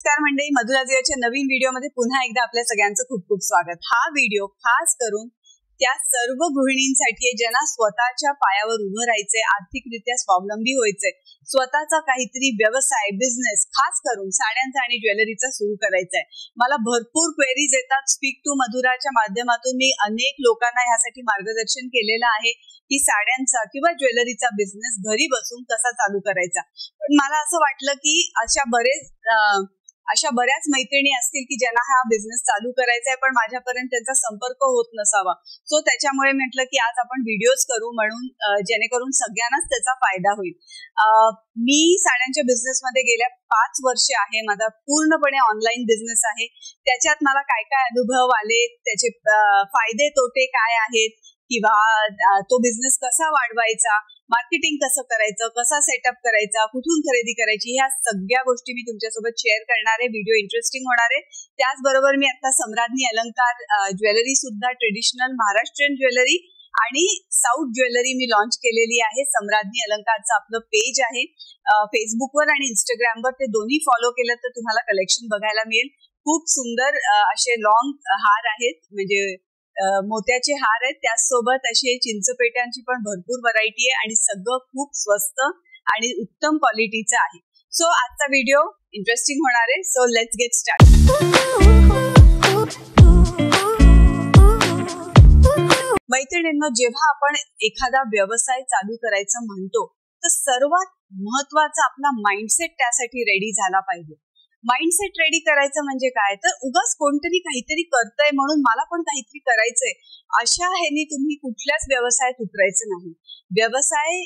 नमस्कार मंडळी, मधुराजियाच्या नवीन व्हिडिओमध्ये पुन्हा एकदा आपल्या सगळ्यांचं खूप खूप स्वागत. हा व्हिडिओ खास करून त्या सर्व गृहिणींसाठी आहे ज्यांना स्वतःच्या पायावर उभं राहायचंय, आर्थिकरित्या स्वावलंबी व्हायचंय, स्वतःचा काहीतरी व्यवसाय, बिझनेस खास करून साड्यांचा आणि ज्वेलरीचा सुरू करायचा आहे. मला भरपूर क्वेरीज येतात. स्पीक टू मधुराच्या माध्यमातून मी अनेक लोकांना ह्यासाठी मार्गदर्शन केलेलं आहे की साड्यांचा किंवा ज्वेलरीचा बिझनेस घरी बसून कसा चालू करायचा. पण मला असं वाटलं की अशा बऱ्याच मैत्रिणी असतील की ज्यांना हा बिझनेस चालू करायचा आहे पण माझ्यापर्यंत त्यांचा संपर्क होत नसावा. सो त्याच्यामुळे म्हटलं की आज आपण व्हिडिओज करू, म्हणून जेणेकरून सगळ्यांनाच त्याचा फायदा होईल. मी साड्यांच्या बिझनेसमध्ये गेल्या 5 वर्षे आहे. माझा पूर्णपणे ऑनलाईन बिझनेस आहे. त्याच्यात मला काय काय अनुभव आले, त्याचे फायदे तोटे काय आहेत, किंवा तो बिझनेस कसा वाढवायचा, मार्केटिंग कसं करायचं, कसा सेटअप करायचा, कुठून खरेदी करायची, ह्या सगळ्या गोष्टी मी तुमच्यासोबत शेअर करणार आहे. व्हिडिओ इंटरेस्टिंग होणार आहे. त्याचबरोबर मी आता सम्राज्ञी अलंकार ज्वेलरी सुद्धा, ट्रेडिशनल महाराष्ट्रीयन ज्वेलरी आणि साऊथ ज्वेलरी मी लॉन्च केलेली आहे. सम्राज्ञी अलंकारचं आपलं पेज आहे फेसबुकवर आणि इंस्टाग्रामवर. ते दोन्ही फॉलो केलं तर तुम्हाला कलेक्शन बघायला मिळेल. खूप सुंदर असे लॉंग हार आहेत, म्हणजे मोत्याचे हार आहेत. त्याचसोबत असे चिंचपेट्यांची पण भरपूर व्हरायटी आहे आणि सगळं खूप स्वस्त आणि उत्तम क्वालिटीचं आहे. सो आजचा व्हिडिओ इंटरेस्टिंग होणार आहे. So let's get start. मैत्रिणींनो, जेव्हा आपण एखादा व्यवसाय चालू करायचं म्हणतो तर सर्वात महत्वाचा आपला माइंडसेट त्यासाठी रेडी झाला पाहिजे. माइंडसेट रेडी करायचं म्हणजे काय, तर उगाच कोणतरी काहीतरी करतंय म्हणून मला पण काहीतरी करायचंय अशा ह्यानी तुम्ही कुठल्याच व्यवसायात उतरायचं नाही. व्यवसाय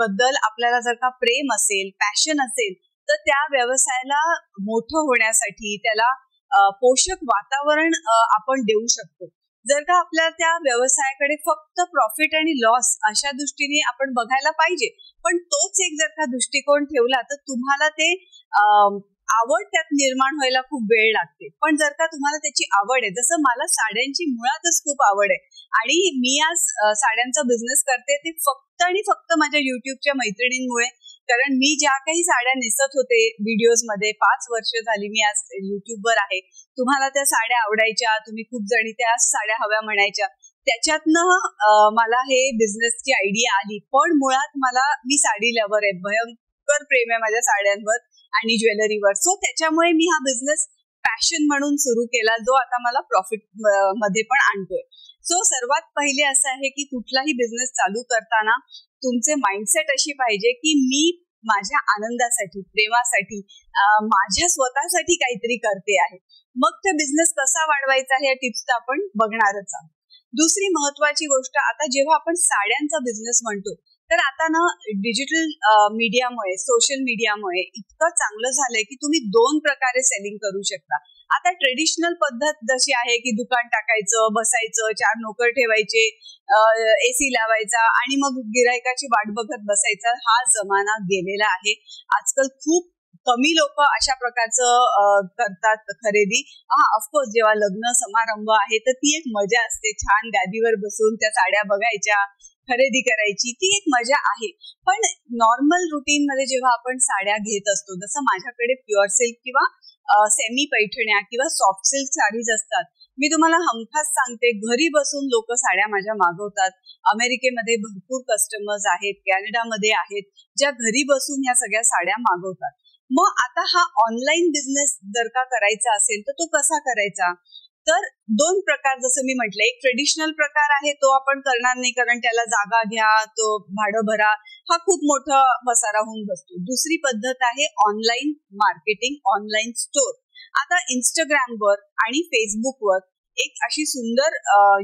बद्दल आपल्याला जर का प्रेम असेल, पॅशन असेल, तर त्या व्यवसायाला मोठं होण्यासाठी त्याला पोषक वातावरण आपण देऊ शकतो. जर का आपल्याला त्या व्यवसायाकडे फक्त प्रॉफिट आणि लॉस अशा दृष्टीने आपण बघायला पाहिजे, पण तोच एक जर का दृष्टिकोन ठेवला तर तुम्हाला ते आवड त्यात निर्माण व्हायला खूप वेळ लागते. पण जर का तुम्हाला त्याची आवड आहे, जसं मला साड्यांची मुळातच खूप आवड आहे आणि मी आज साड्यांचा बिझनेस करते ते फक्त आणि फक्त माझ्या युट्यूबच्या मैत्रिणींमुळे. कारण मी ज्या काही साड्या नेसत होते व्हिडिओज मध्ये, 5 वर्ष झाली मी आज युट्यूबवर आहे, तुम्हाला त्या साड्या आवडायच्या, तुम्ही खूप जणी त्या साड्या हव्या म्हणायच्या, त्याच्यातनं मला हे बिझनेसची आयडिया आली. पण मुळात मी साडी लवर आहे, भयंकर प्रेम आहे माझ्या साड्यांवर आणि ज्वेलरीवर. सो त्याच्यामुळे मी हा बिझनेस पॅशन म्हणून सुरू केला, जो आता मला प्रॉफिट मध्ये पण आणतोय. सो सर्वात पहिले असं आहे की कुठलाही बिझनेस चालू करताना तुमचे माइंडसेट अशी पाहिजे की मी माझ्या आनंदासाठी, प्रेमासाठी, माझ्या स्वतःसाठी काहीतरी करते आहे. मग तो बिझनेस कसा वाढवायचा हे टिप्स तर आपण बघणारच आहोत. दुसरी महत्वाची गोष्ट, आता जेव्हा आपण साड्यांचा बिझनेस म्हणतो तर आता ना डिजिटल मीडियामुळे, सोशल मीडियामुळे इतकं चांगलं झालंय की तुम्ही 2 प्रकारे सेलिंग करू शकता. आता ट्रेडिशनल पद्धत जशी आहे की दुकान टाकायचं, बसायचं, 4 नोकर ठेवायचे, एसी लावायचा आणि मग गिरायकाची वाट बघत बसायचा, हा जमाना गेलेला आहे. आजकाल खूप कमी लोक अशा प्रकारचं करतात खरेदी. ऑफकोर्स जेव्हा लग्न समारंभ आहे तर ती एक मजा असते, छान गादीवर बसून त्या साड्या बघायच्या, खरेदी करायची, ती एक मजा आहे. पण नॉर्मल रुटीन मध्ये जेव्हा आपण साड्या घेत असतो, जसं माझ्याकडे प्युअर सिल्क किंवा सेमी पैठण्या किंवा सॉफ्ट सिल्क साडीज असतात, मी तुम्हाला हमखास सांगते, घरी बसून लोक साड्या माझ्या मागवतात. अमेरिकेमध्ये भरपूर कस्टमर्स आहेत, कॅनडामध्ये आहेत, ज्या घरी बसून ह्या सगळ्या साड्या मागवतात. मग आता हा ऑनलाईन बिझनेस जर का करायचा असेल तर तो कसा करायचा, तर 2 प्रकार, जसं मी म्हटलं, एक ट्रेडिशनल प्रकार आहे, तो आपण करणार नाही कारण त्याला जागा घ्या, तो भाडं भरा, हा खूप मोठा पसारा होऊन बसतो. दुसरी पद्धत आहे ऑनलाईन मार्केटिंग, ऑनलाईन स्टोर. आता इंस्टाग्रामवर आणि फेसबुकवर एक अशी सुंदर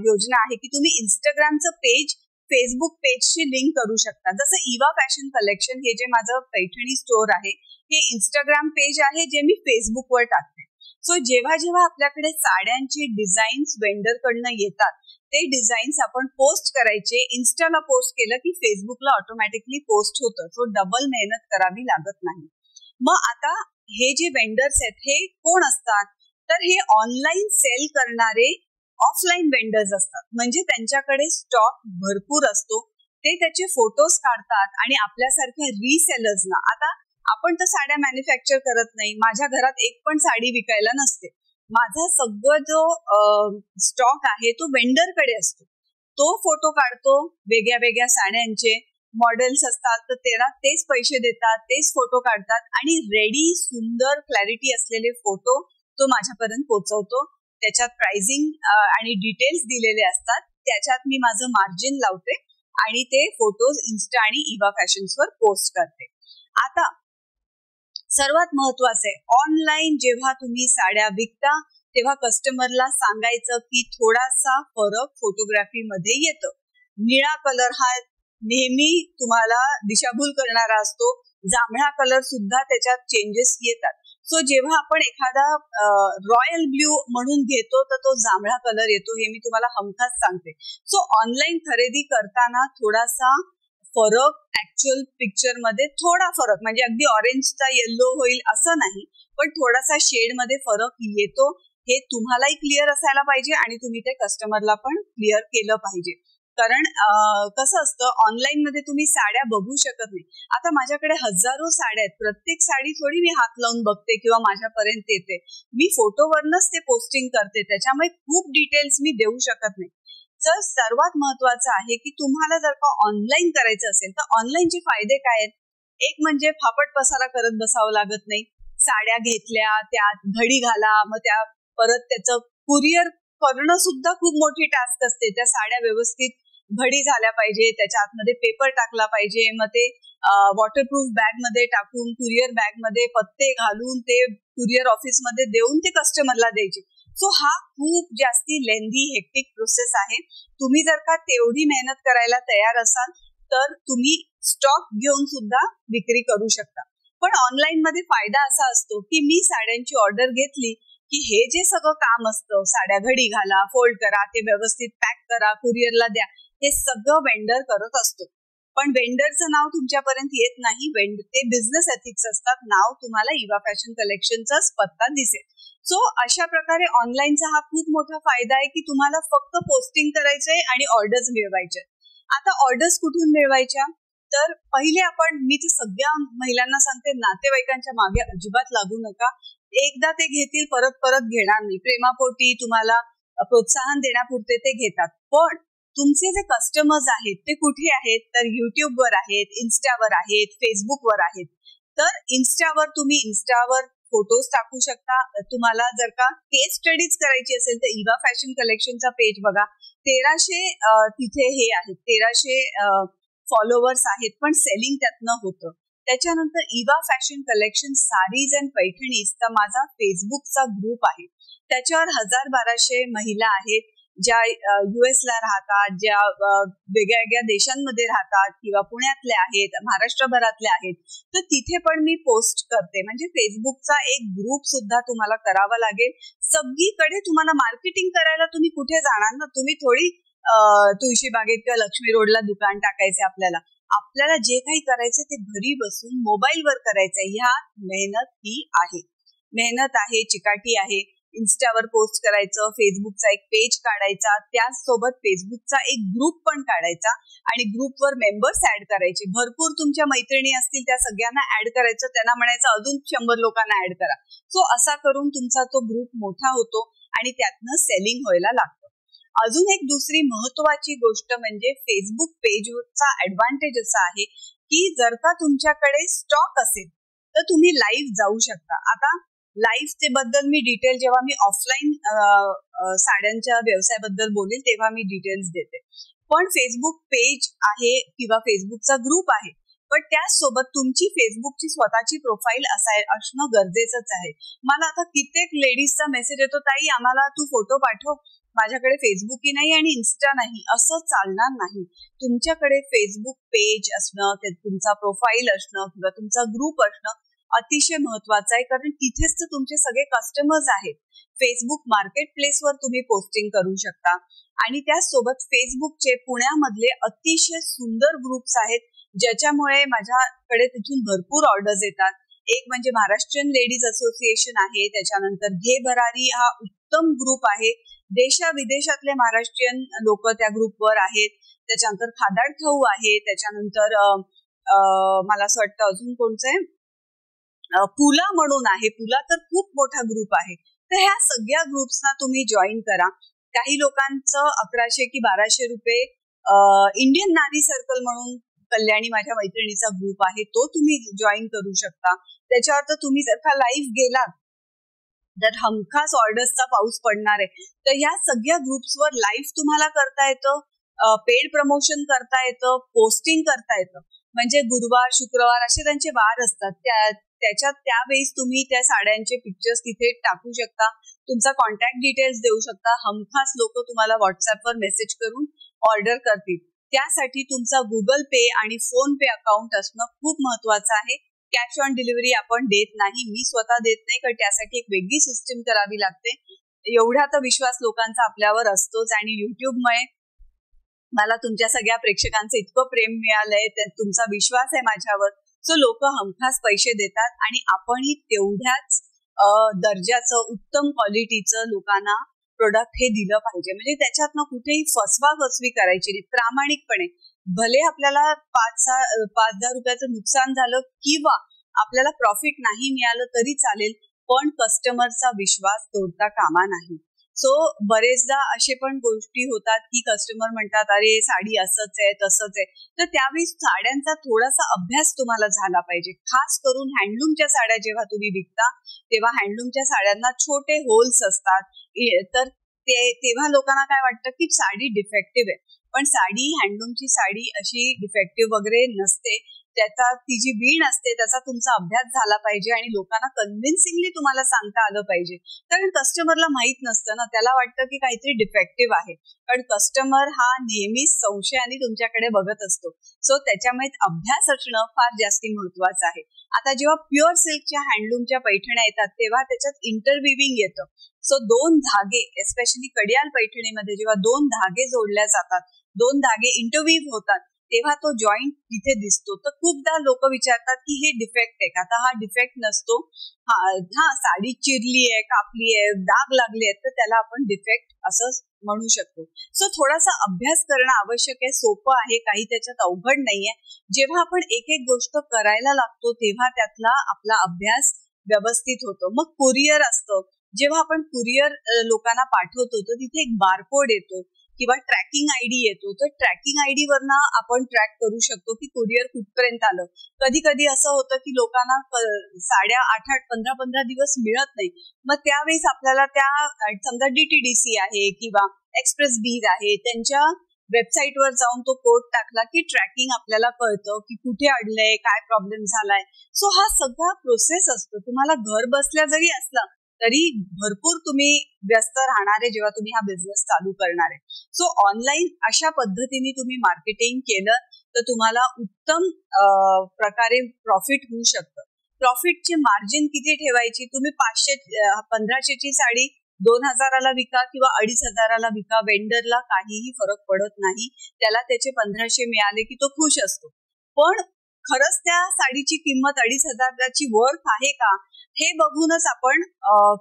योजना आहे की तुम्ही इंस्टाग्रामचं पेज फेसबुक पेजची लिंक करू शकता. जसं इवा फॅशन कलेक्शन, हे जे माझं पैठणी स्टोर आहे, हे इंस्टाग्राम पेज आहे जे मी फेसबुकवर टाकते. सो जेव्हा जेव्हा आपल्याकडे साड्यांची डिझाईन्स वेंडर कडनं येतात, ते डिझाईन्स आपण पोस्ट करायचे. इन्स्टाला पोस्ट केलं की फेसबुकला ऑटोमॅटिकली पोस्ट होतं. सो डबल मेहनत करावी लागत नाही. मग आता हे जे वेंडर्स आहेत हे कोण असतात, तर हे ऑनलाईन सेल करणारे ऑफलाईन वेंडर्स असतात. म्हणजे त्यांच्याकडे स्टॉक भरपूर असतो, ते त्याचे फोटोज काढतात आणि आपल्यासारख्या रिसेलर्सना, आता आपण तर साड्या मॅन्युफॅक्चर करत नाही. माझ्या घरात एक पण साडी विकायला नसते. माझा सगळं जो स्टॉक आहे तो वेंडरकडे असतो. तो फोटो काढतो वेगळ्या वेगळ्या साड्यांचे, मॉडेल्स असतात तर त्याला तेच पैसे देतात, तेच फोटो काढतात आणि रेडी सुंदर क्लॅरिटी असलेले फोटो तो माझ्यापर्यंत पोहोचवतो. त्याच्यात प्राइसिंग आणि डिटेल्स दिलेले असतात. त्याच्यात मी माझं मार्जिन लावते आणि ते फोटोज इन्स्टा आणि इवा फॅशन्सवर पोस्ट करते. आता सर्वात महत्वाचं आहे, ऑनलाईन जेव्हा तुम्ही साड्या विकता तेव्हा कस्टमरला सांगायचं की थोडासा फरक फोटोग्राफीमध्ये येतो. निळा कलर हा नेहमी तुम्हाला दिशाभूल करणारा असतो. जांभळा कलर सुद्धा त्याच्यात चेंजेस येतात. सो जेव्हा आपण एखादा रॉयल ब्ल्यू म्हणून घेतो तर तो जांभळा कलर येतो, हे मी तुम्हाला हमखास सांगते. सो ऑनलाईन खरेदी करताना थोडासा फरक ऍक्च्युअल पिक्चर मध्ये, थोडा फरक म्हणजे अगदी ऑरेंजचा येल्लो होईल असं नाही, पण थोडासा शेड मध्ये फरक येतो. हे तुम्हालाही क्लिअर असायला पाहिजे आणि तुम्ही ते कस्टमरला पण क्लिअर केलं पाहिजे. कारण कसं असतं, ऑनलाईन मध्ये तुम्ही साड्या बघू शकत नाही. आता माझ्याकडे हजारो साड्या आहेत, प्रत्येक साडी थोडी मी हात लावून बघते किंवा माझ्यापर्यंत येते. मी फोटोवरनच ते पोस्टिंग करते, त्याच्यामुळे खूप डिटेल्स मी देऊ शकत नाही. तर सर्वात महत्वाचं आहे की तुम्हाला जर का ऑनलाईन करायचं असेल तर ऑनलाईनचे फायदे काय आहेत. एक म्हणजे फापट पसारा करत बसावं लागत नाही. साड्या घेतल्या, त्यात घडी घाला, मग त्या परत त्याचं कुरिअर करणं सुद्धा खूप मोठी टास्क असते. त्या साड्या व्यवस्थित घडी झाल्या पाहिजे, त्याच्या आतमध्ये पेपर टाकला पाहिजे, मग ते वॉटरप्रूफ बॅग मध्ये टाकून कुरिअर बॅग मध्ये पत्ते घालून ते कुरिअर ऑफिस मध्ये देऊन ते कस्टमरला द्यायचे. सो हा खूप जास्ती लेंदी हेक्टिक प्रोसेस आहे. तुम्ही जर का तेवढी मेहनत करायला तयार असाल तर तुम्ही स्टॉक घेऊन सुद्धा विक्री करू शकता. पण ऑनलाईन मध्ये फायदा असा असतो की मी साड्यांची ऑर्डर घेतली की हे जे सगळं काम असतं, साड्या घडी घाला, फोल्ड करा, ते व्यवस्थित पॅक करा, कुरिअरला द्या, हे सगळं वेंडर करत असतो. पण वेंडरचं नाव तुमच्यापर्यंत येत नाही. ते बिझनेस एथिक्स असतात. नाव तुम्हाला इवा फॅशन कलेक्शनचाच पत्ता दिसेल. सो अशा प्रकारे ऑनलाईनचा हा खूप मोठा फायदा आहे की तुम्हाला फक्त पोस्टिंग करायचंय आणि ऑर्डर्स मिळवायचे. आता ऑर्डर्स कुठून मिळवायच्या, तर पहिले मी तर सगळ्या महिलांना सांगते, नातेवाईकांच्या मागे अजिबात लागू नका. एकदा ते घेतील, परत परत घेणार नाही. प्रेमापोटी तुम्हाला प्रोत्साहन देण्यापुरते ते घेतात. पण तुमचे जे कस्टमर्स आहेत ते कुठे आहेत, तर युट्यूबवर आहेत, इन्स्टावर आहेत, फेसबुकवर आहेत. तर इन्स्टावर फोटोज टाकू शकता. तुम्हाला जर का केस स्टडीज करायची असेल तर इवा फॅशन कलेक्शनचा पेज बघा. 1300 तिथे हे आहेत, 1300 फॉलोवर्स आहेत, पण सेलिंग त्यातनं होतं. त्याच्यानंतर Eva fashion collection saris and पैठणीजचा माझा फेसबुकचा ग्रुप आहे. त्याच्यावर 1200 महिला आहेत ज्या US ला राहतात, ज्या वेगळ्या वेगळ्या देशांमध्ये राहतात किंवा पुण्यातल्या आहेत, महाराष्ट्रभरातल्या आहेत. तर तिथे पण मी पोस्ट करते. म्हणजे फेसबुकचा एक ग्रुप सुद्धा तुम्हाला करावा लागेल. सगळीकडे तुम्हाला मार्केटिंग करायला तुम्ही कुठे जाणार ना. तुम्ही थोडी तुळशीबागेत किंवा लक्ष्मी रोडला दुकान टाकायचे. आपल्याला जे काही करायचं ते घरी बसून मोबाईलवर करायचंय. ह्या मेहनत ही आहे, मेहनत आहे, चिकाटी आहे. इन्स्टावर पोस्ट करायचं, फेसबुकचा एक पेज काढायचा, त्याचसोबत फेसबुकचा एक ग्रुप पण काढायचा आणि ग्रुपवर मेंबर्स ऍड करायचे. भरपूर तुमच्या मैत्रिणी असतील त्या सगळ्यांना ऍड करायचं, त्यांना म्हणायचं अजून 100 लोकांना ऍड करा. सो असा करून तुमचा तो ग्रुप मोठा होतो आणि त्यातनं सेलिंग व्हायला लागतं. अजून एक दुसरी महत्वाची गोष्ट म्हणजे फेसबुक पेजचा ऍडव्हान्टेज असा आहे की जर का तुमच्याकडे स्टॉक असेल तर तुम्ही लाईव्ह जाऊ शकता. आता लाईव्ह बद्दल मी डिटेल जेव्हा मी ऑफलाईन साड्यांच्या व्यवसायाबद्दल बोलेल तेव्हा मी डिटेल्स देते. पण फेसबुक पेज आहे किंवा फेसबुकचा ग्रुप आहे, पण त्याचसोबत तुमची फेसबुकची स्वतःची प्रोफाईल असणं गरजेचंच आहे. मला आता कित्येक लेडीजचा मेसेज येतो, ताई आम्हाला तू फोटो पाठव, माझ्याकडे फेसबुकही नाही आणि इन्स्टा नाही. असं चालणार नाही. तुमच्याकडे फेसबुक पेज असणं, तुमचा प्रोफाईल असणं किंवा तुमचा ग्रुप असणं अतिशय महत्वाचं आहे. कारण तिथेच तर तुमचे सगळे कस्टमर्स आहेत. फेसबुक मार्केट प्लेसवर तुम्ही पोस्टिंग करू शकता आणि त्याचसोबत फेसबुकचे पुण्यामधले अतिशय सुंदर ग्रुप्स आहेत ज्याच्यामुळे माझ्याकडे तिथून भरपूर ऑर्डर्स येतात. एक म्हणजे महाराष्ट्रीयन लेडीज असोसिएशन आहे, त्याच्यानंतर घे भरारी हा उत्तम ग्रुप आहे. देशाविदेशातले महाराष्ट्रीयन लोक त्या ग्रुपवर आहेत. त्याच्यानंतर खादाड खाऊ आहे. त्याच्यानंतर मला असं वाटतं अजून कोणचं आहे, पुला म्हणून आहे. पुला तर खूप मोठा ग्रुप आहे. तर ह्या सगळ्या ग्रुप्सना तुम्ही जॉईन करा. काही लोकांचं 1100 की 1200 रुपये इंडियन नारी सर्कल म्हणून कल्याणी माझ्या मैत्रिणीचा ग्रुप आहे, तो तुम्ही जॉईन करू शकता. त्याच्यावर तर तुम्ही जर का लाईव्ह गेलात तर हमखास ऑर्डर्सचा पाऊस पडणार आहे. तर ह्या सगळ्या ग्रुप्सवर लाईव्ह तुम्हाला करता येतं, पेड प्रमोशन करता येतं, पोस्टिंग करता येतं. म्हणजे गुरुवार शुक्रवार असे त्यांचे वार असतात, त्याच्यात त्यावेळेस तुम्ही त्या साड्यांचे पिक्चर्स तिथे टाकू शकता, तुमचा कॉन्टॅक्ट डिटेल्स देऊ शकता. हमखास लोक तुम्हाला व्हॉट्सअपवर मेसेज करून ऑर्डर करतील. त्यासाठी तुमचा गुगल पे आणि फोन पे अकाउंट असणं खूप महत्वाचं आहे. कॅश ऑन डिलिव्हरी आपण देत नाही, मी स्वतः देत नाही, कारण त्यासाठी एक वेगळी सिस्टीम करावी लागते. एवढा तर विश्वास लोकांचा आपल्यावर असतोच. आणि युट्यूबमुळे मला तुमच्या सगळ्या प्रेक्षकांचं इतकं प्रेम मिळालंय, तुमचा विश्वास आहे माझ्यावर. सो लोक हमखास पैसे देतात आणि आपणही तेवढ्याच दर्जाचं उत्तम क्वालिटीचं लोकांना प्रोडक्ट हे दिलं पाहिजे. म्हणजे त्याच्यातनं कुठेही फसवी करायची नाही, प्रामाणिकपणे. भले आपल्याला 5-10 रुपयाचं नुकसान झालं किंवा आपल्याला प्रॉफिट नाही मिळालं तरी चालेल, पण कस्टमरचा विश्वास तोडता कामा नाही. सो बरेचदा असे पण गोष्टी होतात की कस्टमर म्हणतात अरे साडी असंच आहे तसंच आहे. तर त्यावेळी साड्यांचा थोडासा अभ्यास तुम्हाला झाला पाहिजे. खास करून हँडलूमच्या साड्या जेव्हा तुम्ही विकता तेव्हा हँडलूमच्या साड्यांना छोटे होल्स असतात. तर तेव्हा लोकांना काय वाटतं की साडी डिफेक्टिव्ह आहे, पण साडी, हँडलूमची साडी अशी डिफेक्टिव्ह वगैरे नसते. त्याचा ती जी वीण असते त्याचा तुमचा अभ्यास झाला पाहिजे आणि लोकांना कन्व्हिन्सिंगली तुम्हाला सांगता आलं पाहिजे. कारण कस्टमरला माहित नसतं ना, त्याला वाटतं की काहीतरी डिफेक्टिव्ह आहे, पण कस्टमर हा नेहमीच संशयाने तुमच्याकडे बघत असतो. सो त्याच्यामुळे अभ्यास असणं फार जास्ती महत्वाचं आहे. आता जेव्हा प्युअर सिल्कच्या हँडलूमच्या पैठण्या येतात तेव्हा त्याच्यात इंटरविविंग येतं. सो 2 धागे, एस्पेशली कडियाल पैठणीमध्ये जेव्हा 2 धागे जोडल्या जातात, 2 धागे इंटरविव होतात, तेव्हा तो जॉईंट तिथे दिसतो. तर खूपदा लोक विचारतात की हे डिफेक्ट आहे का? आता हा डिफेक्ट नसतो. हा साडी चिरली आहे, कापली आहे, डाग लागले आहेत, तर त्याला आपण डिफेक्ट असं म्हणू शकतो. सो थोडासा अभ्यास करणं आवश्यक आहे. सोपं आहे, काही त्याच्यात अवघड नाहीये. जेव्हा आपण एक एक गोष्ट करायला लागतो तेव्हा त्यातला आपला अभ्यास व्यवस्थित होतो. मग कुरिअर असतं, जेव्हा आपण कुरिअर लोकांना पाठवतो तर तिथे एक बारकोड येतो किंवा ट्रॅकिंग आयडी येतो. तर ट्रॅकिंग आयडी वरनं आपण ट्रॅक करू शकतो की कुरिअर कुठपर्यंत आलं. कधी कधी असं होतं की लोकांना साड्या 8-8, 15-15 दिवस मिळत नाही. मग त्यावेळेस आपल्याला त्या समजा DTDC आहे किंवा एक्सप्रेस बीज आहे, त्यांच्या वेबसाईटवर जाऊन तो कोड टाकला की ट्रॅकिंग आपल्याला कळतं की कुठे अडलंय, काय प्रॉब्लेम झालाय. सो हा सगळा प्रोसेस असतो. तुम्हाला घर बसल्या जरी असला तरी भरपूर तुम्ही व्यस्त राहणार आहे जेव्हा तुम्ही हा बिझनेस चालू करणार आहे. सो ऑनलाईन अशा पद्धतीने तुम्ही मार्केटिंग केलं तर तुम्हाला उत्तम प्रकारे प्रॉफिट होऊ शकतं. प्रॉफिटची मार्जिन किती ठेवायची? तुम्ही 1500ची साडी 2000ला विका किंवा 2500ला विका, वेंडरला काहीही फरक पडत नाही. त्याला त्याचे 1500 मिळाले की तो खुश असतो. पण खरंच त्या साडीची किंमत 2500ची वर्थ आहे का हे बघूनच आपण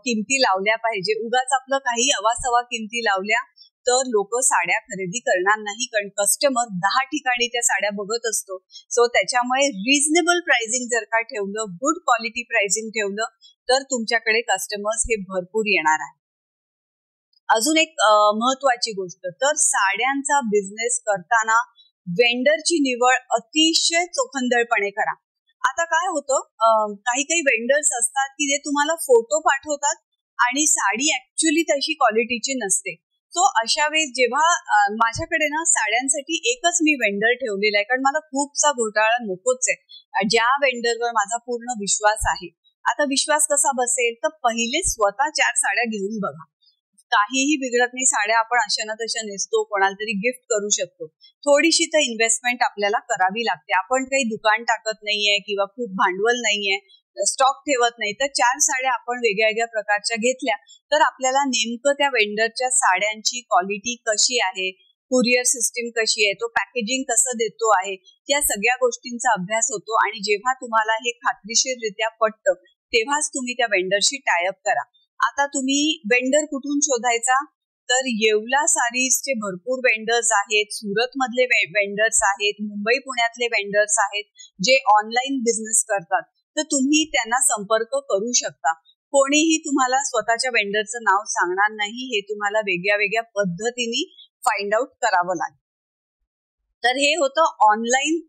किमती लावल्या पाहिजे. उगाच आपलं काही अवासवा किमती लावल्या तर लोक साड्या खरेदी करणार नाही, कारण कस्टमर 10 ठिकाणी त्या साड्या बघत असतो. सो त्याच्यामुळे रिझनेबल प्राइसिंग जर का ठेवलं, गुड क्वालिटी प्राइसिंग ठेवलं तर तुमच्याकडे कस्टमर्स हे भरपूर येणार आहे. अजून एक महत्वाची गोष्ट, तर साड्यांचा बिझनेस करताना वेंडरची निवड अतिशय चोखंदळपणे करा. आता काय होतं, काही वेंडर्स असतात की जे तुम्हाला फोटो पाठवतात आणि साडी ऍक्च्युअली तशी क्वालिटीची नसते. सो अशा वेळेस जेव्हा माझ्याकडे ना साड्यांसाठी एकच मी वेंडर ठेवलेला आहे, कारण मला खूपसा घोटाळा नकोच आहे. ज्या वेंडरवर माझा पूर्ण विश्वास आहे. आता विश्वास कसा बसेल, तर पहिले स्वतः 4 साड्या घेऊन बघा. काहीही बिघडत नाही, साड्या आपण अशा ना तशा नेसतो, कोणाला तरी गिफ्ट करू शकतो. थोडीशी तर इन्व्हेस्टमेंट आपल्याला करावी लागते. आपण काही दुकान टाकत नाहीये किंवा खूप भांडवल नाहीये, स्टॉक ठेवत नाही. तर 4 साड्या आपण वेगळ्या वेगळ्या प्रकारच्या घेतल्या तर आपल्याला नेमकं त्या वेंडरच्या साड्यांची क्वालिटी कशी आहे, कुरिअर सिस्टीम कशी आहे, तो पॅकेजिंग कसं देतो आहे, या सगळ्या गोष्टींचा अभ्यास होतो. आणि जेव्हा तुम्हाला हे खात्रीशीररित्या पटतं तेव्हाच तुम्ही त्या वेंडरशी टायअप करा. आता तुम्ही वेंडर कुठून शोधायचा, तर येवला सारीजचे भरपूर वेंडर्स आहेत, सुरत मधले वेंडर्स आहेत, मुंबई पुण्यातले वेंडर्स आहेत जे ऑनलाईन बिझनेस करतात. तर तुम्ही त्यांना संपर्क करू शकता. कोणीही तुम्हाला स्वतःच्या वेंडरचं नाव सांगणार नाही, हे तुम्हाला वेगळ्या वेगळ्या पद्धतीने फाइंड आउट करावं लागेल. तर हे होतं ऑनलाईन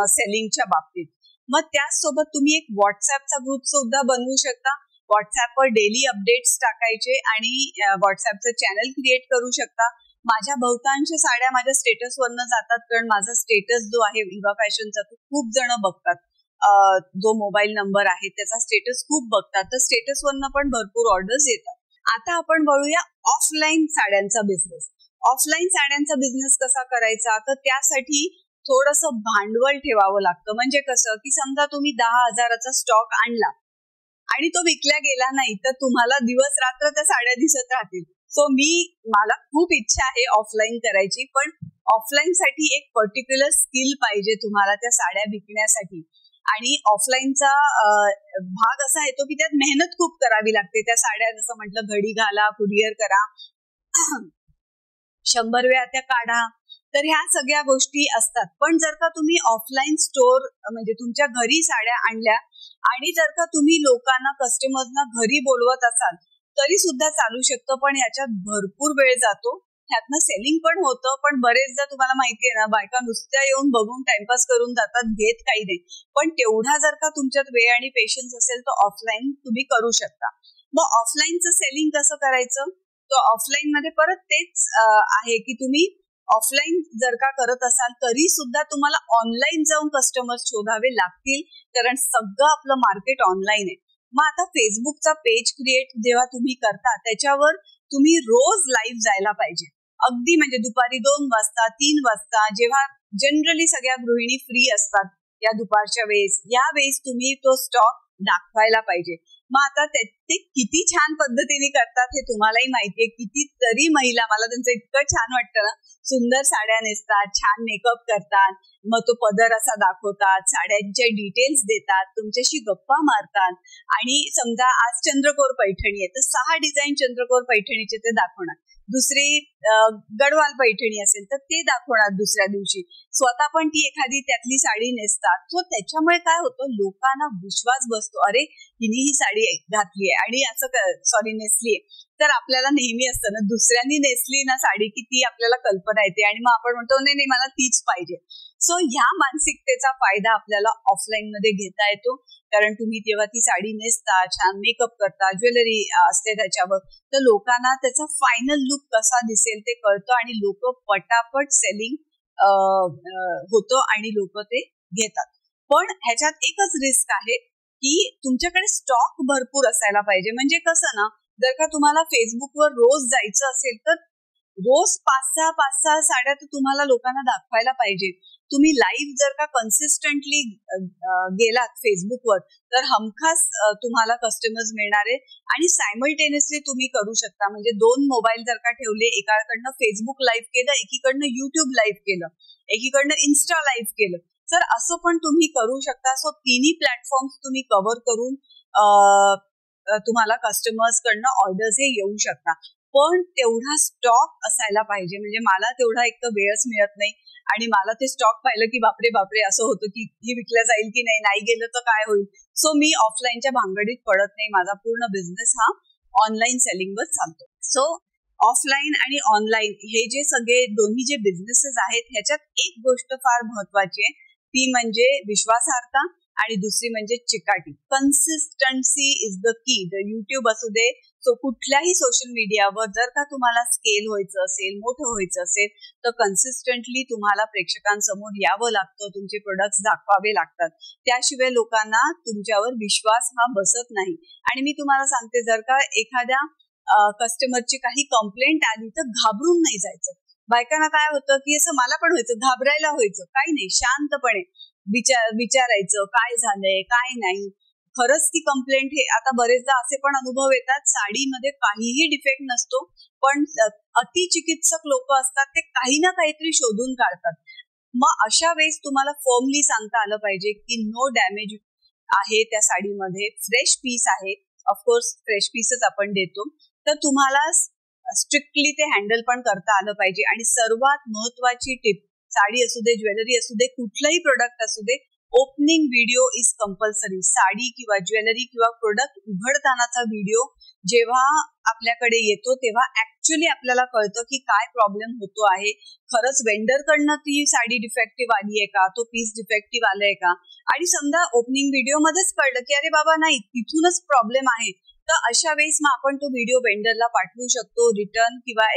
सेलिंगच्या बाबतीत. मग त्याचसोबत तुम्ही एक व्हॉट्सअपचा ग्रुप सुद्धा बनवू शकता. व्हॉट्सअपवर डेली अपडेट्स टाकायचे आणि व्हॉट्सअपचं चॅनल क्रिएट करू शकता. माझ्या बहुतांश साड्या माझ्या स्टेटसवरनं जातात, कारण माझा स्टेटस जो आहे विवा फॅशनचा तो खूप जण बघतात. जो मोबाईल नंबर आहे त्याचा स्टेटस खूप बघतात, तर स्टेटसवरनं पण भरपूर ऑर्डर्स येतात. आता आपण वळूया ऑफलाईन साड्यांचा बिझनेस. ऑफलाईन साड्यांचा बिझनेस कसा करायचा, तर त्यासाठी थोडंसं भांडवल ठेवावं लागतं. म्हणजे कसं की समजा तुम्ही 10,000चा स्टॉक आणला आणि तो विकला गेला नाही, तर तुम्हाला दिवस रात्र त्या साड्या दिसत राहतील. सो मला खूप इच्छा आहे ऑफलाईन करायची, पण ऑफलाईन साठी एक पर्टिक्युलर स्किल पाहिजे तुम्हाला त्या साड्या विकण्यासाठी. आणि ऑफलाईनचा भाग असा येतो की त्यात मेहनत खूप करावी लागते. त्या साड्या जसं म्हटलं, घडी घाला, कुरिअर करा, 100 वेळा त्या काढा, तर ह्या सगळ्या गोष्टी असतात. पण जर का तुम्ही ऑफलाईन स्टोअर म्हणजे तुमच्या घरी साड्या आणल्या आणि जर का तुम्ही लोकांना, कस्टमर्सना घरी बोलवत असाल तरी सुद्धा चालू शकतं, पण याच्यात भरपूर वेळ जातो. ह्यातनं सेलिंग पण होतं, पण बरेचदा तुम्हाला माहितीये ना, बायका नुसत्या येऊन बघून टाइमपास करून जातात, घेत काही नाही. पण तेवढा जर का तुमच्यात वेळ आणि पेशन्स असेल तर ऑफलाईन तुम्ही करू शकता. मग ऑफलाईनचं सेलिंग कसं करायचं, तर ऑफलाईन मध्ये परत तेच आहे की तुम्ही ऑफलाईन जर का करत असाल तरी सुद्धा तुम्हाला ऑनलाईन जाऊन कस्टमर्स शोधावे लागतील, कारण सगळं आपलं मार्केट ऑनलाईन आहे. मग आता फेसबुकचा पेज क्रिएट जेव्हा तुम्ही करता, त्याच्यावर तुम्ही रोज लाईव्ह जायला पाहिजे. अगदी म्हणजे दुपारी 2 वाजता 3 वाजता, जेव्हा जनरली सगळ्या गृहिणी फ्री असतात या दुपारच्या वेळेस, या वेळेस तुम्ही तो स्टॉक दाखवायला पाहिजे. मग आता ते किती छान पद्धतीने करतात हे तुम्हालाही माहितीये. कितीतरी महिला, मला त्यांचं इतकं छान वाटतं ना, सुंदर साड्या नेसतात, छान मेकअप करतात, मग तो पदर असा दाखवतात, साड्यांचे डिटेल्स देतात, तुमच्याशी गप्पा मारतात. आणि समजा आज चंद्रकोर पैठणी आहे तर 6 डिझाईन चंद्रकोर पैठणीचे ते दाखवणार. दुसरी गडवाल पैठणी असेल तर ते दाखवणार दुसऱ्या दिवशी. स्वतः पण ती एखादी त्यातली साडी नेसतात. सो त्याच्यामुळे काय होतं, लोकांना विश्वास बसतो, अरे हिने ही साडी घातली आहे आणि असं नेसलीये. तर आपल्याला नेहमी असतं ना, दुसऱ्यांनी नेसली ना साडी की ती आपल्याला कल्पना येते आणि मग आपण म्हणतो नाही नाही मला तीच पाहिजे. सो ह्या मानसिकतेचा फायदा आपल्याला ऑफलाईन मध्ये घेता येतो, कारण तुम्ही जेव्हा ती साडी नेसता, छान मेकअप करता, ज्वेलरी असते त्याच्यावर, तर लोकांना त्याचा फायनल लुक कसा दिसेल ते कळतं आणि लोक पटापट सेलिंग होतं आणि लोक ते घेतात. पण ह्याच्यात एकच रिस्क आहे की तुमच्याकडे स्टॉक भरपूर असायला पाहिजे. म्हणजे कसं ना, जर का तुम्हाला फेसबुकवर रोज जायचं असेल तर रोज 5-6 साड्या तर तुम्हाला लोकांना दाखवायला पाहिजे. तुम्ही लाईव्ह जर का कन्सिस्टंटली गेलात फेसबुकवर तर हमखास तुम्हाला कस्टमर्स मिळणार आहे. आणि सायमल्टेनियसली तुम्ही करू शकता. म्हणजे 2 मोबाईल जर का ठेवले, एकाकडनं फेसबुक लाईव्ह केलं, एकीकडनं युट्यूब लाईव्ह केलं, एकीकडनं इन्स्टा लाईव्ह केलं, तर असं पण तुम्ही करू शकता. सो तिन्ही प्लॅटफॉर्म्स तुम्ही कव्हर करून तुम्हाला कस्टमर्स कडनं ऑर्डर्स हे येऊ शकतात. पण तेवढा स्टॉक असायला पाहिजे. म्हणजे मला तेवढा एक तर वेळच मिळत नाही आणि मला ते स्टॉक पाहिलं की बापरे बापरे असं होतं की ही विकल्या जाईल की नाही गेलं तर काय होईल. सो मी ऑफलाईनच्या भांगडीत पडत नाही. माझा पूर्ण बिझनेस हा ऑनलाईन सेलिंगवर चालतो. सो ऑफलाईन आणि ऑनलाईन हे जे सगळे दोन्ही जे बिझनेसेस आहेत, ह्याच्यात एक गोष्ट फार महत्वाची आहे, ती म्हणजे विश्वासार्हता आणि दुसरी म्हणजे चिकाटी. Consistency is the key. YouTube असू दे, सो कुठल्याही सोशल मीडियावर जर का तुम्हाला स्केल व्हायचं असेल, मोठं व्हायचं असेल, तर कन्सिस्टंटली तुम्हाला प्रेक्षकांसमोर यावं लागतं, तुमचे प्रोडक्ट्स दाखवावे लागतात. त्याशिवाय लोकांना तुमच्यावर विश्वास हा बसत नाही. आणि मी तुम्हाला सांगते, जर का एखाद्या कस्टमरची काही कंप्लेंट आली तर घाबरून नाही जायचं. बायकांना काय होतं की असं मला पण व्हायचं, घाबरायला व्हायचं. काही नाही, शांतपणे विचारायचं काय झालंय काय नाही. खरंच ती कंप्लेंट, हे आता बरेचदा असे पण अनुभव येतात, साडीमध्ये काहीही डिफेक्ट नसतो, पण अतिचिकित्सक लोक असतात, ते काही ना काहीतरी शोधून काढतात. मग अशा वेळेस तुम्हाला फर्मली सांगता आलं पाहिजे की नो डॅमेज आहे त्या साडीमध्ये, फ्रेश पीस आहे. ऑफकोर्स फ्रेश पीसच आपण देतो, तर तुम्हाला स्ट्रिक्टली ते हँडल पण करता आलं पाहिजे. आणि सर्वात महत्वाची टिप, साडी असू दे, ज्वेलरी असू दे, कुठलंही प्रोडक्ट असू दे, opening video is compulsory. Sari किंवा ज्वेलरी किंवा प्रोडक्ट उघडतानाचा व्हिडिओ जेव्हा आपल्याकडे येतो तेव्हा ऍक्च्युली आपल्याला कळतं की काय प्रॉब्लेम होतो आहे. खरंच वेंडरकडनं ती साडी डिफेक्टिव्ह आली आहे का, तो पीस डिफेक्टिव्ह आलाय का, आणि समजा ओपनिंग व्हिडिओ मध्येच कळलं की अरे बाबा नाही, तिथूनच प्रॉब्लेम आहे, तर अशा वेळेस मग आपण तो व्हिडिओ वेंडरला पाठवू शकतो. रिटर्न किंवा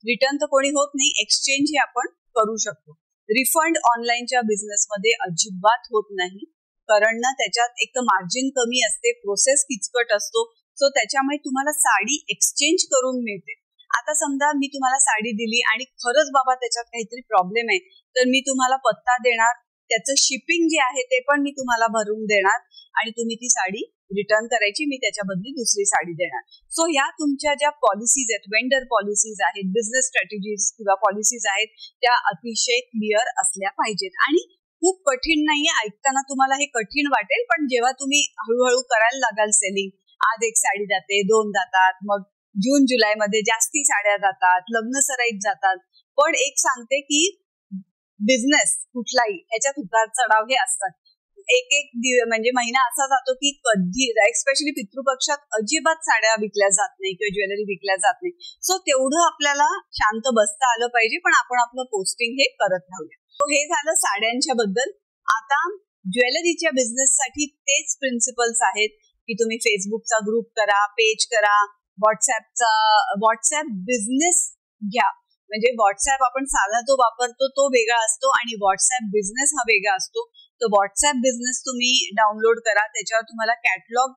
रिटर्न तर कोणी होत नाही, एक्सचेंज हे आपण करू शकतो. रिफंड ऑनलाईनच्या बिझनेसमध्ये अजिबात होत नाही, कारण ना त्याच्यात एक तर मार्जिन कमी असते, प्रोसेस किचकट असतो. सो त्याच्यामुळे तुम्हाला साडी एक्सचेंज करून मिळते. आता समजा मी तुम्हाला साडी दिली आणि खरंच बाबा त्याच्यात काहीतरी प्रॉब्लेम आहे, तर मी तुम्हाला पत्ता देणार, त्याचं शिपिंग जे आहे ते पण मी तुम्हाला भरून देणार आणि तुम्ही ती साडी रिटर्न करायची, मी त्याच्या बदली दुसरी साडी देणार. सो या तुमच्या ज्या पॉलिसीज आहेत, वेंडर पॉलिसीज आहेत, बिझनेस स्ट्रॅटेजीज किंवा पॉलिसीज आहेत, त्या अतिशय क्लिअर असल्या पाहिजेत. आणि खूप कठीण नाहीये, ऐकताना तुम्हाला हे कठीण वाटेल, पण जेव्हा तुम्ही हळूहळू करायला लागाल सेलिंग, आज एक साडी जाते, 2 जातात, मग जून जुलै मध्ये जास्ती साड्या जातात, लग्न सराईत जातात. पण एक सांगते की बिझनेस कुठलाही ह्याच्यात उतार चढाव हे असतात. एक म्हणजे महिना असा जातो की कधी एस्पेशली पितृपक्षात अजिबात साड्या विकल्या जात नाही किंवा ज्वेलरी विकल्या जात नाही. सो तेवढं आपल्याला शांत बसता आलं पाहिजे, पण आपण आपलं पोस्टिंग हे करत राहूया. सो हे झालं साड्यांच्या बद्दल. आता ज्वेलरीच्या बिझनेससाठी तेच प्रिन्सिपल्स आहेत की तुम्ही फेसबुकचा ग्रुप करा, पेज करा, व्हॉट्सअप बिझनेस घ्या. म्हणजे व्हॉट्सअप आपण साधा जो वापरतो तो वेगळा असतो आणि व्हॉट्सअप बिझनेस हा वेगळा असतो. तर व्हॉट्सअप बिझनेस तुम्ही डाउनलोड करा, त्याच्यावर तुम्हाला कॅटलॉग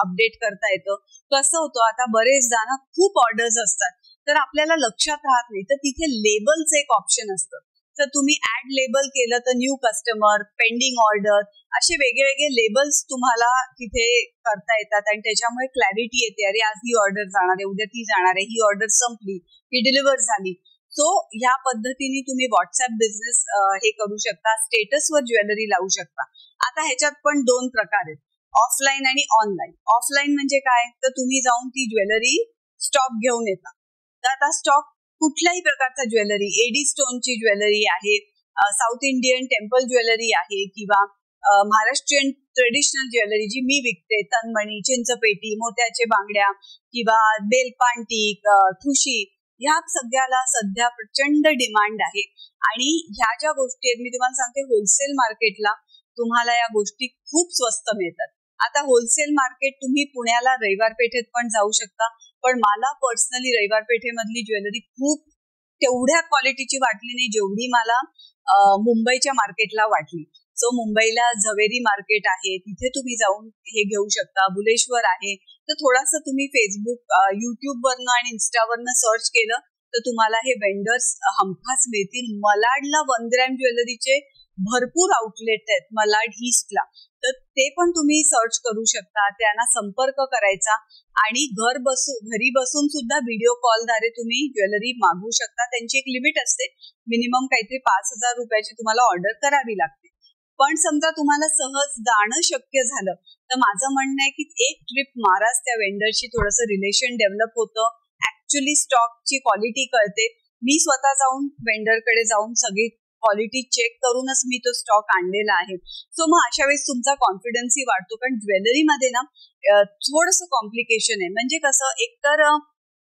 अपडेट करता येतं. कसं होतं, आता बरेचदा ना खूप ऑर्डर्स असतात, तर आपल्याला लक्षात राहत नाही, तर तिथे लेबलचं एक ऑप्शन असतं. तर तुम्ही ऍड लेबल केलं तर न्यू कस्टमर, पेंडिंग ऑर्डर, असे वेगळे लेबल्स तुम्हाला तिथे करता येतात आणि त्याच्यामुळे क्लॅरिटी येते. अरे आज ही ऑर्डर जाणार आहे, उद्या ती जाणार आहे, ही ऑर्डर संपली, ही डिलिव्हर झाली. सो ह्या पद्धतीने तुम्ही व्हॉट्सअप बिझनेस हे करू शकता. स्टेटसवर ज्वेलरी लावू शकता. आता ह्याच्यात पण 2 प्रकार आहेत, ऑफलाईन आणि ऑनलाईन. ऑफलाईन म्हणजे काय, तर तुम्ही जाऊन ती ज्वेलरी स्टॉक घेऊन येता. तर आता स्टॉक कुठल्याही प्रकारचा ज्वेलरी, एडी स्टोनची ज्वेलरी आहे, साऊथ इंडियन टेम्पल ज्वेलरी आहे, किंवा महाराष्ट्रीयन ट्रेडिशनल ज्वेलरी जी मी विकते, तन्मणी, चिंचपेटी, मोत्याचे बांगड्या किंवा बेलपांटिक, ठुशी, ह्या सगळ्याला सध्या प्रचंड डिमांड आहे. आणि ह्या ज्या गोष्टी आहेत, मी तुम्हाला सांगते, होलसेल मार्केटला तुम्हाला या गोष्टी खूप स्वस्त मिळतात. आता होलसेल मार्केट तुम्ही पुण्याला रविवार पेठेत पण जाऊ शकता, पण मला पर्सनली रविवार पेठेमधली ज्वेलरी खूप तेवढ्या क्वालिटीची वाटली नाही जेवढी मला मुंबईच्या मार्केटला वाटली. सो मुंबईला झवेरी मार्केट आहे, तिथे तुम्ही जाऊन हे घेऊ शकता. बुलेश्वर आहे, तर थोडासा तुम्ही फेसबुक, युट्यूबवरनं आणि इन्स्टावरनं सर्च केलं तर तुम्हाला हे वेंडर्स हमखास मिळतील. मलाडला 1 ग्रॅम ज्वेलरीचे भरपूर आउटलेट आहेत, मलाड ईस्टला, तर ते पण तुम्ही सर्च करू शकता. त्यांना संपर्क करायचा आणि घरी बसून सुद्धा व्हिडिओ कॉलद्वारे तुम्ही ज्वेलरी मागवू शकता. त्यांची एक लिमिट असते, मिनिमम काहीतरी 5,000 रुपयाची तुम्हाला ऑर्डर करावी लागते. पण समजा तुम्हाला सहज जाणं शक्य झालं तर माझं म्हणणं आहे की एक ट्रिप माराच, त्या वेंडरशी थोडंसं रिलेशन डेव्हलप होतं, ऍक्च्युली स्टॉकची क्वालिटी कळते. मी स्वतः जाऊन वेंडरकडे जाऊन सगळी क्वालिटी चेक करूनच मी तो स्टॉक आणलेला आहे. सो मग अशा वेळेस तुमचा कॉन्फिडन्सही वाढतो, कारण ज्वेलरीमध्ये ना थोडंसं कॉम्प्लिकेशन आहे. म्हणजे कसं, एकतर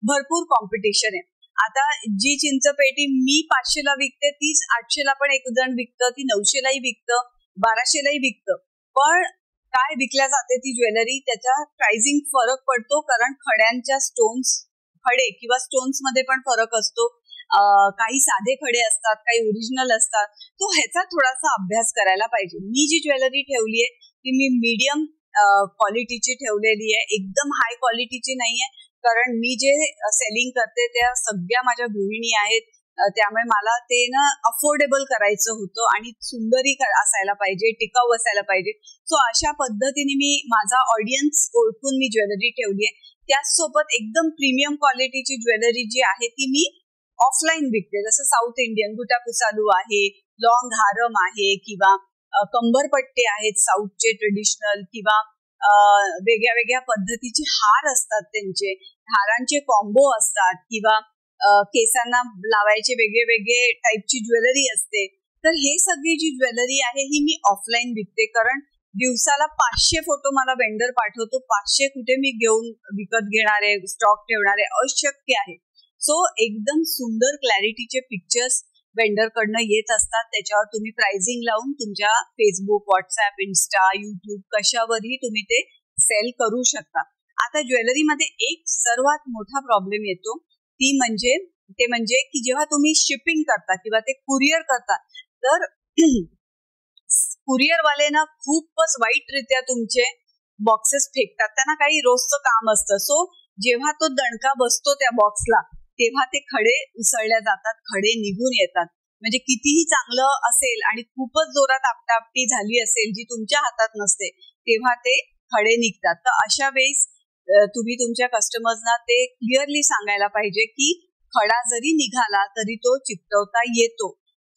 भरपूर कॉम्पिटिशन आहे. आता जी चिंचपेटी मी 500ला विकते तीच 800ला पण एक जण विकतं, ती 900लाही विकतं, 1200लाही विकतं. पण काय विकल्या जाते ती ज्वेलरी, त्याचा प्राइसिंग फरक पडतो, कारण खड्यांच्या खडे किंवा स्टोन्स मध्ये पण फरक असतो. काही साधे खडे असतात, काही ओरिजिनल असतात. तो ह्याचा थोडासा अभ्यास करायला पाहिजे. मी जी ज्वेलरी ठेवली आहे ती मी मीडियम क्वालिटीची ठेवलेली आहे, एकदम हाय क्वालिटीची नाहीये, कारण मी जे सेलिंग करते त्या सगळ्या माझ्या गृहिणी आहेत, त्यामुळे मला ते ना अफोर्डेबल करायचं होतं आणि सुंदरही असायला पाहिजे, टिकाऊ असायला पाहिजे. सो अशा पद्धतीने मी माझा ऑडियन्स ओळखून मी ज्वेलरी ठेवली आहे. त्याचसोबत एकदम प्रीमियम क्वालिटीची ज्वेलरी जी आहे ती मी ऑफलाईन विकते, जसं साऊथ इंडियन गुटापुसालू आहे, लॉंग हारम आहे, किंवा कंबरपट्टे आहेत साऊथचे ट्रेडिशनल, किंवा वेगळ्या वेगळ्या पद्धतीचे हार असतात, त्यांचे हारांचे कॉम्बो असतात, किंवा केसांना लावायचे वेगळे वेगळे टाईपची ज्वेलरी असते. तर हे सगळी जी ज्वेलरी आहे ही मी ऑफलाईन विकते, कारण दिवसाला 500 फोटो मला वेंडर पाठवतो. 500 कुठे मी विकत घेणारे, स्टॉक ठेवणारे अशक्य आहे. सो एकदम सुंदर क्लॅरिटीचे पिक्चर्स वेंडर कडनं येत असतात. त्याच्यावर तुम्ही प्राइसिंग लावून तुमच्या फेसबुक, व्हॉट्सअप, इन्स्टा, युट्यूब कशावरही तुम्ही ते सेल करू शकता. आता ज्वेलरीमध्ये एक सर्वात मोठा प्रॉब्लेम येतो ते म्हणजे की जेव्हा तुम्ही शिपिंग करता किंवा ते कुरिअर करता, तर कुरिअरवाले ना खूपच वाईटरित्या तुमचे बॉक्सेस फेकतात. त्यांना काही रोजचं काम असतं. सो जेव्हा तो दणका बसतो त्या बॉक्सला, तेव्हा ते खडे उसळल्या जातात, खडे निघून येतात. म्हणजे कितीही चांगलं असेल आणि खूपच जोरात आपटापटी झाली असेल जी तुमच्या हातात नसते, तेव्हा ते खडे निघतात. तर अशा वेळेस तुम्ही तुमच्या कस्टमर्सना ते क्लिअरली सांगायला पाहिजे की खडा जरी निघाला तरी तो चिकटवता येतो.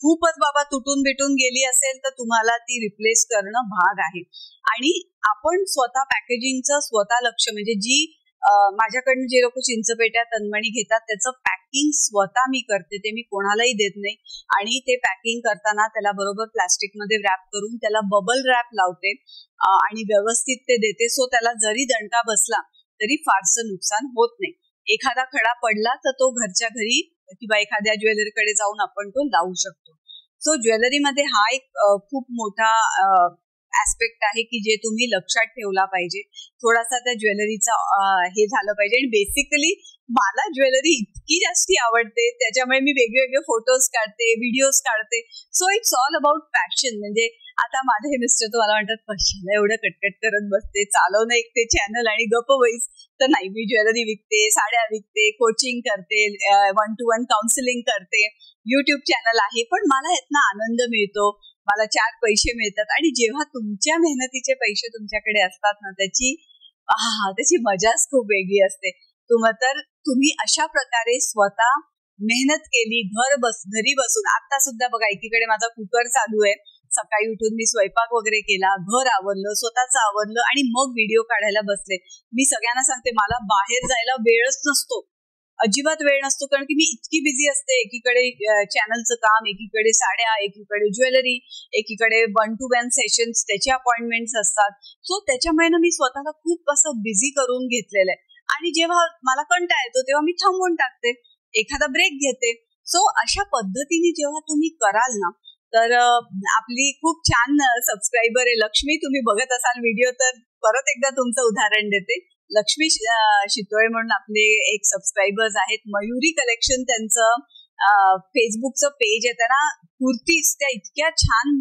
खूपच बाबा तुटून बिटून गेली असेल तर तुम्हाला ती रिप्लेस करणं भाग आहे. आणि आपण स्वतः पॅकेजिंगचं स्वतः लक्ष, म्हणजे जी माझ्याकडनं जे लोक चिंचपेट्या, तन्मणी घेतात त्याचं पॅकिंग स्वतः मी करते. ते मी कोणालाही देत नाही. आणि ते पॅकिंग करताना त्याला बरोबर प्लास्टिकमध्ये रॅप करून त्याला बबल रॅप लावते आणि व्यवस्थित ते देते. सो त्याला जरी दणका बसला तरी फारसं नुकसान होत नाही. एखादा खडा पडला तर तो घरच्या घरी किंवा एखाद्या ज्वेलरीकडे जाऊन आपण तो लावू शकतो. सो ज्वेलरीमध्ये हा एक खूप मोठा ऍस्पेक्ट आहे की जे तुम्ही लक्षात ठेवला पाहिजे. थोडासा त्या ज्वेलरीचा हे झालं पाहिजे. आणि बेसिकली मला ज्वेलरी इतकी जास्ती आवडते, त्याच्यामुळे मी वेगवेगळे फोटोज काढते, व्हिडिओज काढते. So it's all about passion. म्हणजे आता माझे मिस्टर तुम्हाला म्हणतात, कशाला एवढं कटकट करत बसते, चालव ना एक ते चॅनल आणि गप्प बैस. तर नाही, मी ज्वेलरी विकते, साड्या विकते, कोचिंग करते, 1-to-1 काउन्सिलिंग करते, युट्यूब चॅनल आहे. पण मला यातनं आनंद मिळतो, मला 4 पैसे मिळतात. आणि जेव्हा तुमच्या मेहनतीचे पैसे तुमच्याकडे असतात ना, त्याची मजाच खूप वेगळी असते. तर तुम्ही अशा प्रकारे स्वतः मेहनत केली, घरी बसून. आता सुद्धा बघा, एकीकडे माझा कुकर चालू आहे, सकाळी उठून मी स्वयंपाक वगैरे केला, घर आवरलं, स्वतःच आवरलं आणि मग व्हिडिओ काढायला बसले. मी सगळ्यांना सांगते, मला बाहेर जायला वेळच नसतो, अजिबात वेळ नसतो, कारण की मी इतकी बिझी असते. एकीकडे चॅनलचं काम, एकीकडे साड्या, एकीकडे ज्वेलरी, एकीकडे 1-to-1 सेशन्स, त्याचे अपॉइंटमेंट्स असतात. सो त्याच्यामुळे ना मी स्वतःला खूप असं बिझी करून घेतलेलं आहे. आणि जेव्हा मला कंटाळा येतो तेव्हा मी थांबवून टाकते, एखादा ब्रेक घेते. सो अशा पद्धतीने जेव्हा तुम्ही कराल ना, तर आपली खूप छान सबस्क्रायबर आहे लक्ष्मी, तुम्ही बघत असाल व्हिडिओ तर परत एकदा तुमचं उदाहरण देते. लक्ष्मी शितोळे म्हणून आपले एक सबस्क्रायबर्स आहेत. मयुरी कलेक्शन त्यांचं फेसबुकचं पेज आहे. त्यांना कुर्तीज, त्या इतक्या छान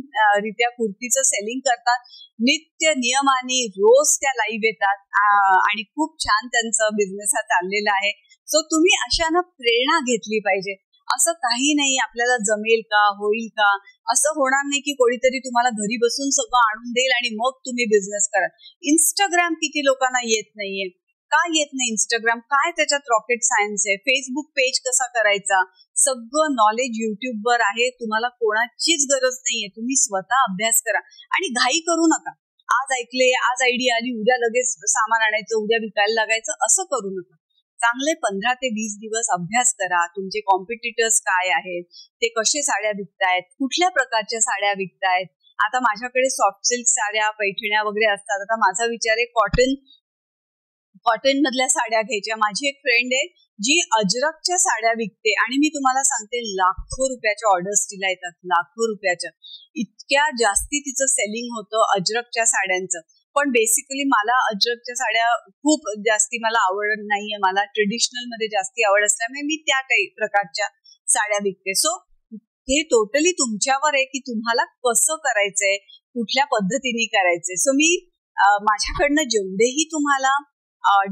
रित्या कुर्तीचं सेलिंग करतात. नित्य नियमाने रोज त्या लाईव्ह येतात आणि खूप छान त्यांचं बिझनेस हा चाललेला आहे. सो तुम्ही अशानं प्रेरणा घेतली पाहिजे. असं काही नाही आपल्याला जमेल का, होईल का, असं होणार नाही की कोणीतरी तुम्हाला घरी बसून सगळं आणून देईल आणि मग तुम्ही बिझनेस कराल. इंस्टाग्राम किती लोकांना येत नाहीये, का येत नाही इंस्टाग्राम, काय त्याच्यात रॉकेट सायन्स आहे. फेसबुक पेज कसा करायचा, सगळं नॉलेज युट्यूबवर आहे. तुम्हाला कोणाचीच गरज नाहीये, तुम्ही स्वतः अभ्यास करा आणि घाई करू नका. आज ऐकले, आज आयडिया आली, उद्या लगेच सामान आणायचं, उद्या विकायला लागायचं, असं करू नका. चांगले 15 ते 20 दिवस अभ्यास करा. तुमचे कॉम्पिटिटर्स काय आहेत, ते कसे साड्या विकतायत, कुठल्या प्रकारच्या साड्या विकतायत. आता माझ्याकडे सॉफ्ट सिल्क साड्या, पैठण्या वगैरे असतात. आता माझा विचार आहे कॉटन मधल्या साड्या घ्यायच्या. माझी एक फ्रेंड आहे जी अजरकच्या साड्या विकते आणि मी तुम्हाला सांगते, लाखो रुपयाच्या ऑर्डर्स तिला येतात, लाखो रुपयाच्या. इतक्या जास्ती तिचं सेलिंग होतं अजरकच्या साड्यांचं. पण बेसिकली मला अजरकच्या साड्या खूप जास्ती मला आवड नाहीये. मला ट्रेडिशनल मध्ये जास्ती आवड असल्यामुळे मी त्या काही प्रकारच्या साड्या विकते. सो हे टोटली तुमच्यावर आहे की तुम्हाला कसं करायचंय, कुठल्या पद्धतीने करायचंय. सो मी माझ्याकडनं जेवढेही तुम्हाला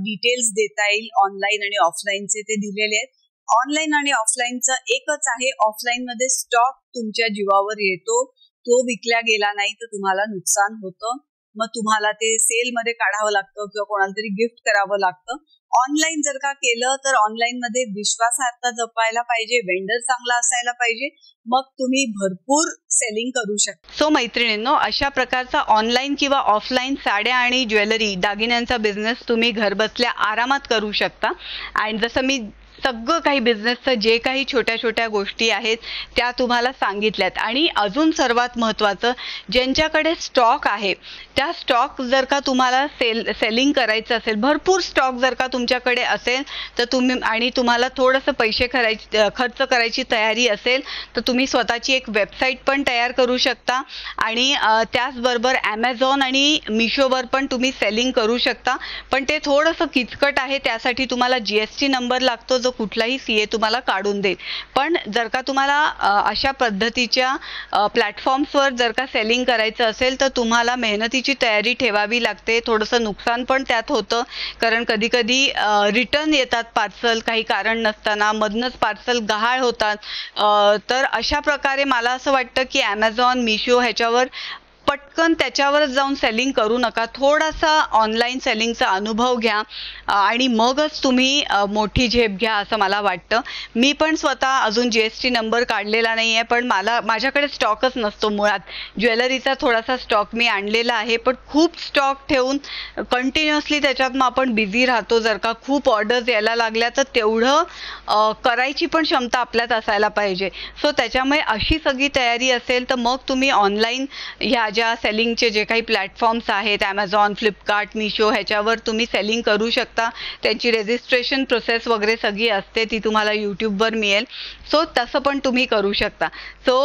डिटेल्स देता येईल ऑनलाईन आणि ऑफलाईनचे ते दिलेले आहेत. ऑनलाईन आणि ऑफलाईनचं एकच आहे, ऑफलाईन मध्ये स्टॉक तुमच्या जीवावर येतो, तो विकला गेला नाही तर तुम्हाला नुकसान होतं. मग तुम्हाला ते सेलमध्ये काढावं लागतं किंवा कोणाला तरी गिफ्ट करावं लागतं. ऑनलाईन जर का केलं तर ऑनलाईन मध्ये विश्वासार्हता जपायला पाहिजे, वेंडर चांगला असायला पाहिजे, मग तुम्ही भरपूर सेलिंग करू शकता. सो मैत्रिणींनो, अशा प्रकारचा ऑनलाईन किंवा ऑफलाईन साड्या आणि ज्वेलरी दागिन्यांचा बिझनेस तुम्ही घर बसल्या आरामात करू शकता. आणि जसं मी सगळं काही बिझनेसचं जे काही छोट्या छोट्या गोष्टी आहेत त्या तुम्हाला सांगितल्यात. आणि अजून सर्वात महत्त्वाचं, ज्यांच्याकडे स्टॉक आहे त्या स्टॉक जर का तुम्हाला सेलिंग करायचं असेल, भरपूर स्टॉक जर का तुमच्याकडे असेल तर तुम्हाला थोडंसं पैसे खर्च करायची तयारी असेल तर तुम्ही स्वतःची एक वेबसाईट पण तयार करू शकता. आणि त्याचबरोबर ॲमेझॉन आणि मिशोवर पण तुम्ही सेलिंग करू शकता. पण ते थोडंसं किचकट आहे, त्यासाठी तुम्हाला GST नंबर लागतो, जो कुठलाही CA तुम्हाला काढून देईल. पण जर का तुम्हाला अशा पद्धतीच्या प्लॅटफॉर्म्सवर जर का सेलिंग करायचं असेल तर तुम्हाला मेहनतीची तयारी ठेवावी लागते. थोडंसं नुकसान पण त्यात होतं, कारण कधी कधी रिटर्न येतात पार्सल काही कारण नसताना, मधनच पार्सल गहाळ होतात. तर अशा प्रकारे मला असं वाटतं की ॲमेझॉन, मिशो ह्याच्यावर पटकन त्याच्यावरच जाऊन सेलिंग करू नका. थोडासा ऑनलाईन सेलिंगचा अनुभव घ्या आणि मगच तुम्ही मोठी झेप घ्या असं मला वाटतं. मी पण स्वतः अजून GST नंबर काढलेला नाही आहे, पण माझ्याकडे स्टॉकच नसतो. मुळात ज्वेलरीचा थोडासा स्टॉक मी आणलेला आहे, पण खूप स्टॉक ठेवून कंटिन्युअसली त्याच्यात मग आपण बिझी राहतो. जर का खूप ऑर्डर्स यायला लागल्या तर तेवढं करायची पण क्षमता आपल्यात असायला पाहिजे. सो त्याच्यामुळे अशी सगळी तयारी असेल तर मग तुम्ही ऑनलाईन ह्या ज्या सेलिंगचे जे काही प्लॅटफॉर्म्स आहेत, ॲमेझॉन, फ्लिपकार्ट, मिशो, ह्याच्यावर तुम्ही सेलिंग करू शकता. त्यांची रजिस्ट्रेशन प्रोसेस वगैरे सगळी असते, ती तुम्हाला यूट्यूबवर मिळेल. सो तसं पण तुम्ही करू शकता. सो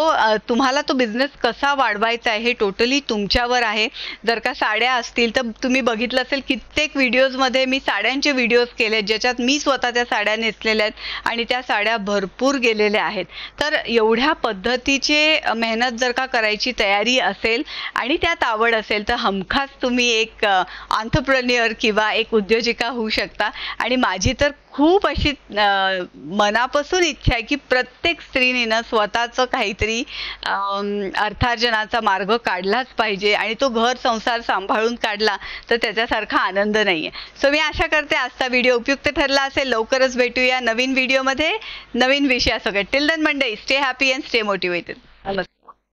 तुम्हाला तो बिझनेस कसा वाढवायचा आहे हे टोटली तुमच्यावर आहे. जर का साड्या असतील तर तुम्ही बघितलं असेल कित्येक व्हिडिओजमध्ये मी साड्यांचे व्हिडिओज केले, ज्याच्यात मी स्वतः त्या साड्या नेसलेल्या आहेत आणि त्या साड्या भरपूर गेलेल्या आहेत. तर एवढ्या पद्धतीचे मेहनत जर का करायची तयारी असेल आणि त्यात आवड असेल तर हमखास तुम्ही एक एंटरप्रेन्युअर किंवा एक उद्योजिका होऊ शकता. आणि माझी तर खूप अशी मनापासून इच्छा आहे की प्रत्येक स्त्रीने स्वतःचं काहीतरी अर्थार्जनाचा मार्ग काढलाच पाहिजे, आणि तो घर संसार सांभाळून काढला तर त्याच्यासारखा आनंद नाही आहे. सो मी आशा करते आजचा व्हिडिओ उपयुक्त ठरला असेल. लवकरच भेटूया नवीन व्हिडिओमध्ये नवीन विषयासकट. Till then Monday, stay happy and stay motivated. नमस्कार.